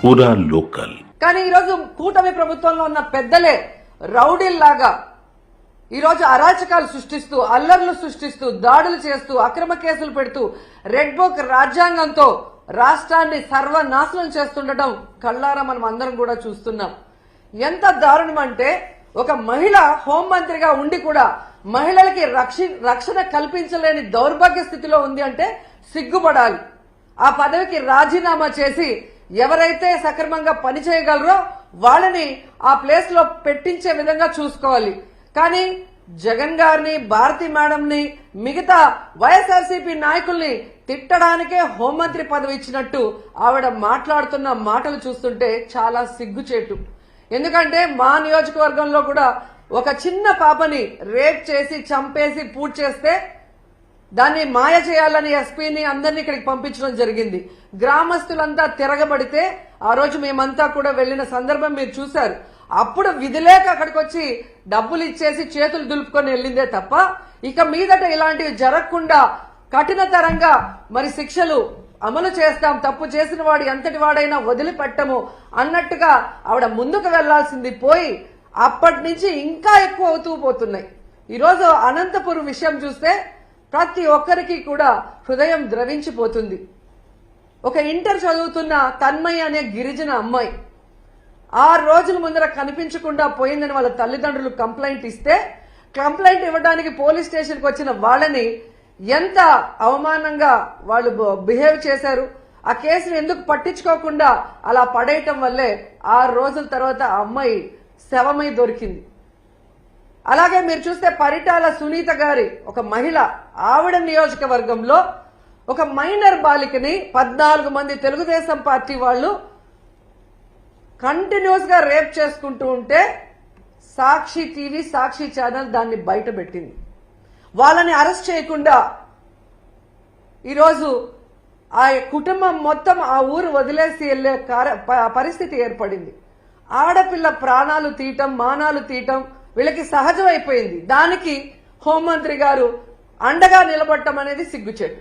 పూరా లోకల్. కానీ ఈరోజు కూటమి ప్రభుత్వంలో ఉన్న పెద్దలే రౌడీల్లాగా ఈరోజు అరాచకాలు సృష్టిస్తూ, అల్లర్లు సృష్టిస్తూ, దాడులు చేస్తూ, అక్రమ కేసులు పెడుతూ, రెడ్ బుక్ రాజ్యాంగంతో రాష్ట్రాన్ని సర్వనాశనం చేస్తుండటం కళ్ళారా మనం అందరం కూడా చూస్తున్నాం. ఎంత దారుణం అంటే ఒక మహిళ హోంమంత్రిగా ఉండి కూడా మహిళలకి రక్షణ కల్పించలేని దౌర్భాగ్య స్థితిలో ఉంది అంటే సిగ్గుపడాలి. ఆ పదవికి రాజీనామా చేసి ఎవరైతే సక్రమంగా పనిచేయగలరో వాళ్ళని ఆ ప్లేస్ లో పెట్టించే విధంగా చూసుకోవాలి. కానీ జగన్ గారిని, భారతి మేడంని, మిగతా వైఎస్ఆర్సీపీ నాయకుల్ని తిట్టడానికే హోంమంత్రి పదవి ఇచ్చినట్టు ఆవిడ మాట్లాడుతున్న మాటలు చూస్తుంటే చాలా సిగ్గుచేటు. ఎందుకంటే మా నియోజకవర్గంలో కూడా ఒక చిన్న పాపని రేప్ చేసి చంపేసి పూర్తి చేస్తే దాన్ని మాయ చేయాలని ఎస్పీని అందరినీ ఇక్కడికి పంపించడం జరిగింది. గ్రామస్తులంతా తిరగబడితే ఆ రోజు మేమంతా కూడా వెళ్లిన సందర్భం మీరు చూశారు. అప్పుడు విధిలేక అక్కడికి వచ్చి డబ్బులు ఇచ్చేసి చేతులు దులుపుకొని వెళ్ళిందే తప్ప ఇక మీదట ఇలాంటివి జరగకుండా కఠినతరంగా మరి శిక్షలు అమలు చేస్తాం, తప్పు చేసిన వాడు ఎంతటి వాడైనా వదిలిపెట్టము అన్నట్టుగా ఆవిడ ముందుకు వెళ్లాల్సింది పోయి అప్పటి నుంచి ఇంకా ఎక్కువ అవుతూ పోతున్నాయి. ఈరోజు అనంతపురం విషయం చూస్తే ప్రతి ఒక్కరికి కూడా హృదయం ద్రవించిపోతుంది. ఒక ఇంటర్ చదువుతున్న తన్మయ్య అనే గిరిజన అమ్మాయి 6 రోజుల ముందర కనిపించకుండా పోయిందని వాళ్ళ తల్లిదండ్రులు కంప్లైంట్ ఇస్తే, కంప్లైంట్ ఇవ్వడానికి పోలీస్ స్టేషన్కి వచ్చిన వాళ్ళని ఎంత అవమానంగా వాళ్ళు బిహేవ్ చేశారు. ఆ కేసును ఎందుకు పట్టించుకోకుండా అలా పడేయటం వల్లే 6 రోజుల తర్వాత ఆ అమ్మాయి శవమై దొరికింది. అలాగే మీరు చూస్తే పరిటాల సునీత గారి ఒక మహిళ, ఆవిడ నియోజకవర్గంలో ఒక మైనర్ బాలికని 14 మంది తెలుగుదేశం పార్టీ వాళ్ళు కంటిన్యూస్ గా రేప్ చేసుకుంటూ ఉంటే సాక్షి టీవీ, సాక్షి ఛానల్ దాన్ని బయట పెట్టింది. వాళ్ళని అరెస్ట్ చేయకుండా ఈరోజు ఆ కుటుంబం మొత్తం ఆ ఊరు వదిలేసి వెళ్లే పరిస్థితి ఏర్పడింది. ఆడపిల్ల ప్రాణాలు తీయటం, మానాలు తీయటం వీళ్ళకి సహజమైపోయింది. దానికి హోంమంత్రి గారు అండగా నిలబడటం అనేది సిగ్గుచేటు.